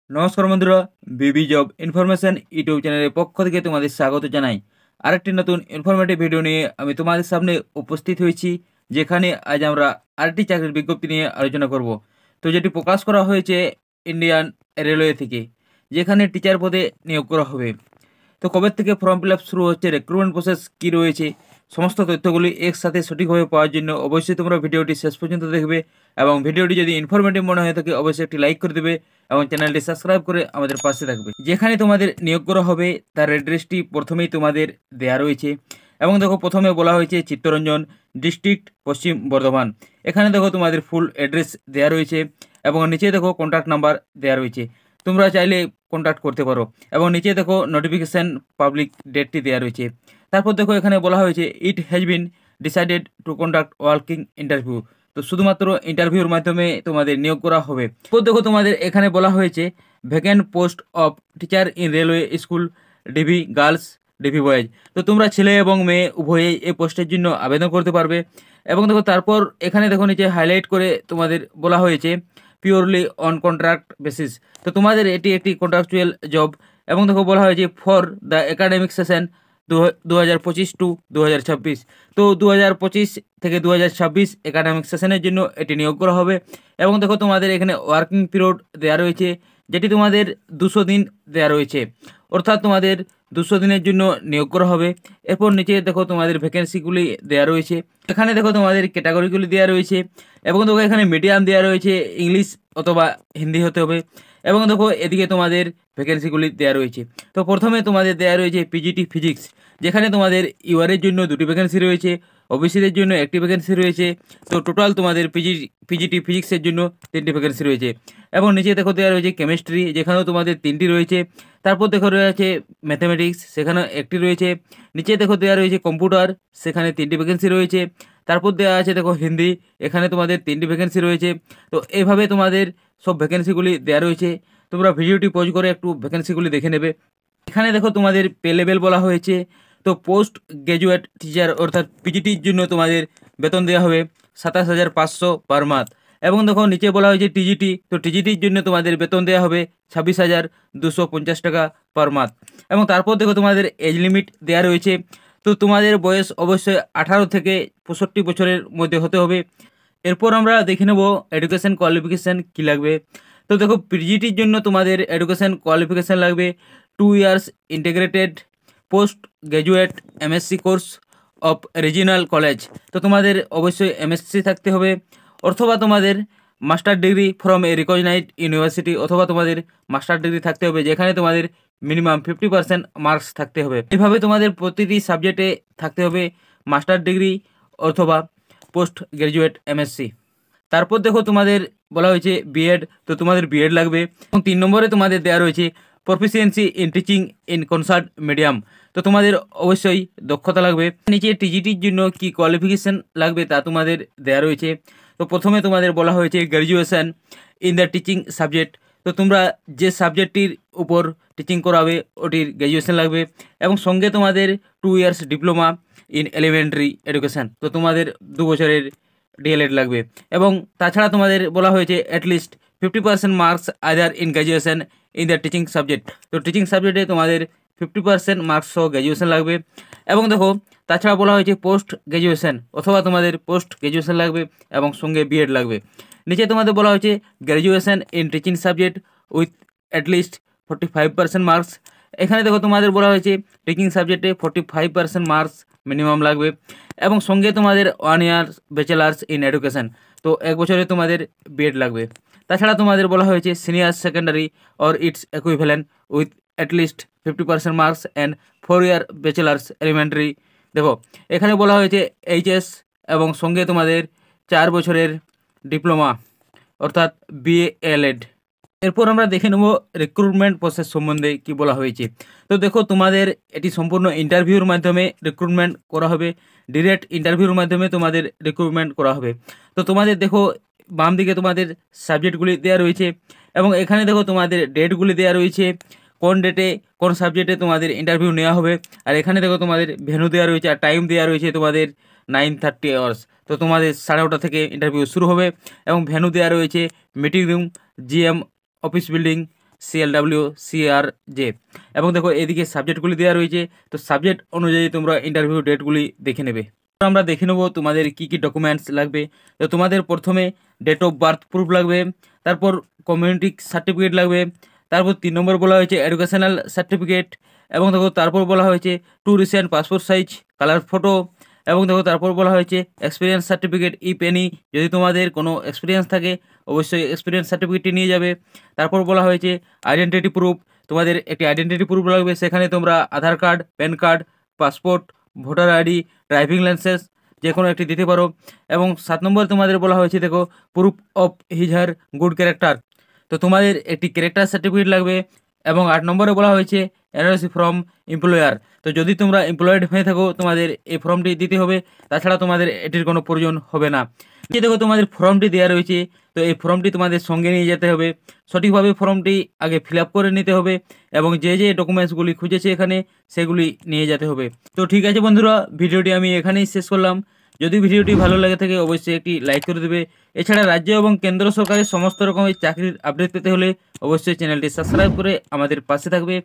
নমস্কার বন্ধুরা, বিবি job information YouTube চ্যানেলের পক্ষ থেকে তোমাদের স্বাগত জানাই। আরেকটি নতুন ইনফরমেটিভ ভিডিও নিয়ে আমি তোমাদের সামনে উপস্থিত হয়েছি, যেখানে আজ আমরা আরেকটি চাকরির বিজ্ঞপ্তি নিয়ে আলোচনা করব। তো যেটি প্রকাশ করা হয়েছে ইন্ডিয়ান রেলওয়ে থেকে, যেখানে টিচার পদে নিয়োগ করা হবে। তো কবে থেকে ফর্ম ফিল আপ শুরু হচ্ছে, রিক্রুটমেন্ট প্রসেস কী রয়েছে, সমস্ত তথ্যগুলি একসাথে সঠিকভাবে পাওয়ার জন্য অবশ্যই তোমরা ভিডিওটি শেষ পর্যন্ত দেখবে, এবং ভিডিওটি যদি ইনফরমেটিভ মনে হয়ে থাকে অবশ্যই একটি লাইক করে দেবে এবং চ্যানেলটি সাবস্ক্রাইব করে আমাদের পাশে থাকবে। যেখানে তোমাদের নিয়োগ করা হবে তার অ্যাড্রেসটি প্রথমেই তোমাদের দেয়া রয়েছে, এবং দেখো প্রথমে বলা হয়েছে চিত্তরঞ্জন, ডিস্ট্রিক্ট পশ্চিম বর্ধমান। এখানে দেখো তোমাদের ফুল অ্যাড্রেস দেয়া রয়েছে, এবং নিচে দেখো কন্ট্যাক্ট নাম্বার দেয়া রয়েছে, তোমরা চাইলে কন্ট্যাক্ট করতে পারো। এবং নিচে দেখো নোটিফিকেশান পাবলিক ডেটটি দেওয়া রয়েছে। তারপর দেখো এখানে বলা হয়েছে it has been decided to conduct working interview. তো শুধুমাত্র ইন্টারভিউর মাধ্যমে তোমাদের নিয়োগ করা হবে। তো দেখো তোমাদের এখানে বলা হয়েছে vacant post of teacher in railway school, DV girls, DV boys. তো তোমরা ছেলে এবং মেয়ে উভয়েই এই পোস্টের জন্য আবেদন করতে পারবে। এবং দেখো তারপর এখানে দেখো নিচে হাইলাইট করে তোমাদের বলা হয়েছে পিওরলি অন কন্ট্রাক্ট বেসিস। তো তোমাদের এটি একটি কন্ট্রাকচুয়াল জব। এবং দেখো বলা হয়েছে for the academic session 2025 to 2026। তো 2025 থেকে 2026 একাডেমিক সেশনের জন্য এটি নিয়োগ করা হবে। এবং দেখো তোমাদের এখানে ওয়ার্কিং পিরিয়ড দেওয়া রয়েছে, যেটি তোমাদের 200 দিন দেওয়া রয়েছে, অর্থাৎ তোমাদের 200 দিনের জন্য নিয়োগ করা হবে। এরপর নিচে দেখো তোমাদের ভ্যাকেন্সিগুলি দেওয়া রয়েছে। এখানে দেখো তোমাদের ক্যাটাগরিগুলি দেওয়া রয়েছে, এবং দেখো এখানে মিডিয়াম দেওয়া রয়েছে, ইংলিশ অথবা হিন্দি হতে হবে। এবং দেখো এদিকে তোমাদের ভ্যাকেন্সিগুলি দেওয়া রয়েছে। তো প্রথমে তোমাদের দেওয়া রয়েছে পিজিটি ফিজিক্স, যেখানে তোমাদের ইউআরের জন্য 2টি ভ্যাকেন্সি রয়েছে, ওবিসিদের জন্য 1টি ভ্যাকেন্সি রয়েছে। তো টোটাল তোমাদের পিজিটি ফিজিক্সের জন্য 3টি ভ্যাকেন্সি রয়েছে। এবং নিচে দেখো দেওয়া রয়েছে কেমিস্ট্রি, যেখানেও তোমাদের 3টি রয়েছে। তারপর দেখো রয়েছে ম্যাথামেটিক্স, সেখানেও 1টি রয়েছে। নিচে দেখো দেওয়া রয়েছে কম্পিউটার, সেখানে 3টি ভ্যাকেন্সি রয়েছে। তারপর দেওয়া আছে দেখো হিন্দি, এখানে তোমাদের 3টি ভ্যাকেন্সি রয়েছে। তো এইভাবে তোমাদের সব ভ্যাকেন্সিগুলি দেওয়া রয়েছে। তোমরা ভিডিওটি পজ করে একটু ভ্যাকেন্সিগুলি দেখে নেবে। এখানে দেখো তোমাদের পে লেভেল বলা হয়েছে। তো পোস্ট গ্র্যাজুয়েট টিচার অর্থাৎ পিজিটির জন্য তোমাদের বেতন দেওয়া হবে 27,500 পার মান্থ। এবং দেখো নিচে বলা হয়েছে টিজিটি, তো টিজিটির জন্য তোমাদের বেতন দেওয়া হবে 26,250 টাকা পার মান্থ। এবং তারপর দেখো তোমাদের এজ লিমিট দেওয়া রয়েছে। তো তোমাদের বয়স অবশ্যই 18 থেকে 65 বছরের মধ্যে হতে হবে। এরপর আমরা দেখে নেব এডুকেশন কোয়ালিফিকেশান কী লাগবে। তো দেখো পিজিটির জন্য তোমাদের এডুকেশন কোয়ালিফিকেশান লাগবে 2 years integrated post graduate MSc course of regional college. তো তোমাদের অবশ্যই এমএসসি থাকতে হবে, অথবা তোমাদের master degree from a recognised university, অথবা তোমাদের মাস্টার ডিগ্রি থাকতে হবে, যেখানে তোমাদের মিনিমাম 50% মার্কস থাকতে হবে। এভাবে তোমাদের প্রতিটি সাবজেক্টে থাকতে হবে মাস্টার ডিগ্রি অথবা পোস্ট গ্র্যাজুয়েট এমএসসি। তারপর দেখো তোমাদের বলা হয়েছে বিএড, তো তোমাদের বিএড লাগবে। এবং 3 নম্বরে তোমাদের দেওয়া রয়েছে proficiency in teaching in concert medium. তো তোমাদের অবশ্যই দক্ষতা লাগবে। নিচে টিজিটির জন্য কি কোয়ালিফিকেশান লাগবে তা তোমাদের দেওয়া রয়েছে। তো প্রথমে তোমাদের বলা হয়েছে graduation in the teaching subject. তো তোমরা যে সাবজেক্টটির উপর টিচিং করাবে ওটির গ্র্যাজুয়েশন লাগবে। এবং সঙ্গে তোমাদের 2 years diploma in elementary education. তো তোমাদের 2 বছরের ডিএলএড লাগবে। এবং তাছাড়া তোমাদের বলা হয়েছে at least 50% marks other in graduation in the teaching subject. তো টিচিং সাবজেক্টে তোমাদের 50% মার্কস সহ গ্র্যাজুয়েশন লাগবে। এবং দেখো তাছাড়া বলা হয়েছে পোস্ট গ্র্যাজুয়েশন, অথবা তোমাদের পোস্ট গ্র্যাজুয়েশন লাগবে এবং সঙ্গে বিএড লাগবে। নিচে তোমাদের বলা হয়েছে graduation in teaching subject with at least 45% marks. এখানে দেখো তোমাদের বলা হয়েছে টিচিং সাবজেক্টে 45% মার্কস মিনিমাম লাগবে। এবং সঙ্গে তোমাদের 1 ইয়ার ব্যাচেলার্স ইন এডুকেশান, তো 1 বছরে তোমাদের বিএড লাগবে। তাছাড়া তোমাদের বলা হয়েছে senior secondary or its equivalent with at least 50% marks and 4 year bachelor's elementary. দেখো এখানে বলা হয়েছে এইচএস এবং সঙ্গে তোমাদের 4 বছরের ডিপ্লোমা অর্থাৎ বিএলএড। এরপর আমরা দেখে নেব রিক্রুটমেন্ট প্রসেস সম্বন্ধে কি বলা হয়েছে। তো দেখো তোমাদের এটি সম্পূর্ণ ইন্টারভিউর মাধ্যমে রিক্রুটমেন্ট করা হবে, ডিরেক্ট ইন্টারভিউর মাধ্যমে তোমাদের রিক্রুটমেন্ট করা হবে। তো তোমাদের দেখো বাম দিকে তোমাদের সাবজেক্টগুলি দেওয়া রয়েছে, এবং এখানে দেখো তোমাদের ডেটগুলি দেওয়া রয়েছে, কোন ডেটে কোন সাবজেক্টে তোমাদের ইন্টারভিউ নেওয়া হবে। আর এখানে দেখো তোমাদের ভেন্যু দেওয়া রয়েছে, আর টাইম দেওয়া রয়েছে তোমাদের 9:30 আওয়ার্স। তো তোমাদের 9:30 থেকে ইন্টারভিউ শুরু হবে। এবং ভেন্যু দেওয়া রয়েছে meeting room, GM office building, CLW CRJ। এবং দেখো এদিকে সাবজেক্টগুলি দেওয়া রয়েছে, তো সাবজেক্ট অনুযায়ী তোমরা ইন্টারভিউ ডেটগুলি দেখে নেবে। আমরা দেখে নেবো তোমাদের কি কি ডকুমেন্টস লাগবে। তো তোমাদের প্রথমে ডেট অফ বার্থ প্রুফ লাগবে, তারপর কমিউনিটি সার্টিফিকেট লাগবে, তারপর 3 নম্বর বলা হয়েছে এডুকেশনাল সার্টিফিকেট, এবং দেখো তারপর বলা হয়েছে 2 recent passport size colour photo, এবং দেখো তারপর বলা হয়েছে এক্সপিরিয়েন্স সার্টিফিকেট ইফ এনি, যদি তোমাদের কোনো এক্সপিরিয়েন্স থাকে অবশ্যই এক্সপিরিয়েন্স সার্টিফিকেটটি নিয়ে যাবে। তারপর বলা হয়েছে আইডেন্টিটি প্রুফ, তোমাদের একটি আইডেন্টিটি প্রুফ লাগবে, সেখানে তোমরা Aadhaar card, PAN card, passport, voter ID, driving licence যে কোনো একটি দিতে পারো। এবং 7 নম্বর তোমাদের বলা হয়েছে দেখো proof of his her good character, তো তোমাদের একটি ক্যারেক্টার সার্টিফিকেট লাগবে। এবং 8 নম্বরে বলা হয়েছে এনওসি ফ্রম এমপ্লয়ার, তো যদি তোমরা এমপ্লয়েড হয়ে থাকো তোমাদের এই ফর্মটি দিতে হবে, তাছাড়া তোমাদের এটির কোনো প্রয়োজন হবে না। যে দেখো তোমাদের ফর্মটি দেওয়া রয়েছে, তো এই ফর্মটি তোমাদের সঙ্গে নিয়ে যেতে হবে, সঠিকভাবে ফর্মটি আগে ফিল আপ করে নিতে হবে, এবং যে যে ডকুমেন্টসগুলি খুঁজেছে এখানে সেগুলি নিয়ে যেতে হবে। তো ঠিক আছে বন্ধুরা, ভিডিওটি আমি এখানেই শেষ করলাম। যদি ভিডিওটি ভালো লাগে থাকে অবশ্যই একটি লাইক করে দেবে। এছাড়া রাজ্য এবং কেন্দ্র সরকারের সমস্ত রকমের চাকরির আপডেট পেতে হলে অবশ্যই চ্যানেলটি সাবস্ক্রাইব করে আমাদের পাশে থাকবে।